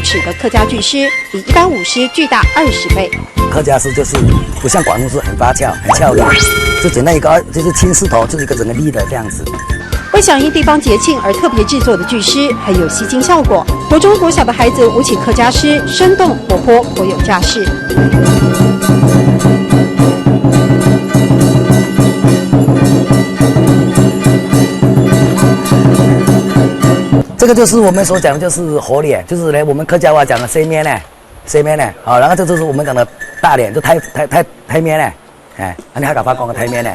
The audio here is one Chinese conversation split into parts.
齿的客家剧师，比一般舞狮巨大20倍。客家狮就是不像广东狮很发俏、很俏丽，就简单一个就是青狮头，就是一个整个立的这样子。为响应地方节庆而特别制作的剧狮，很有吸睛效果。国中国小的孩子舞起客家狮，生动活泼，颇有架势。这个就是我们所讲的，就是活脸，就是呢我们客家话讲的生面呢，生面呢，好，然后这就是我们讲的大脸，就台面呢，哎，你还敢发光个台面呢？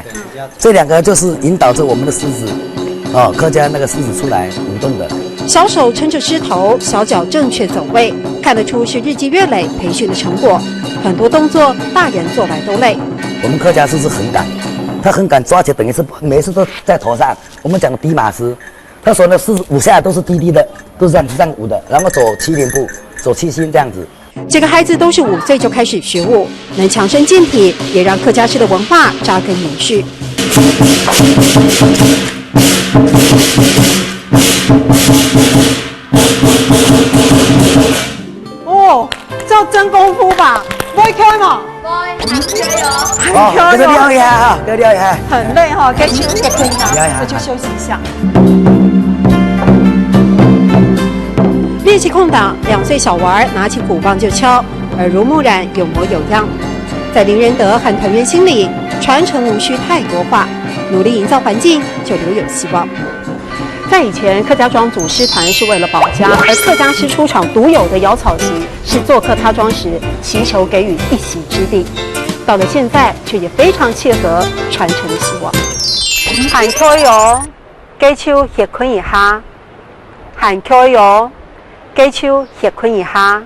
这两个就是引导着我们的狮子，哦，客家那个狮子出来舞动的。小手撑着狮头，小脚正确走位，看得出是日积月累培训的成果。很多动作大人做来都累。我们客家狮是很敢，他很敢抓起，等于是每次都在头上。我们讲的低马狮。他说呢，是舞下来都是低低的，都是这样舞的，然后走7连步，走7星这样子。这个孩子都是5岁就开始学舞，能强身健体，也让客家狮的文化扎根延续。哦，这真功夫吧？不会开吗？哦，给他撩一下哈，给他撩一下。很累哈，该休息可以了，我就休息一下。练习空档，2岁小娃拿起鼓棒就敲，耳濡目染，有模有样。在林仁德和团员心里，传承无需太多话，努力营造环境，就留有希望。在以前，客家庄祖师团是为了保家，而客家狮出场独有的摇草席，是做客他庄时祈求给予一席之地。到了现在，却也非常切合传承的希望。喊 Q 哟，给手协困一下。喊 Q 哟，给手协困一下。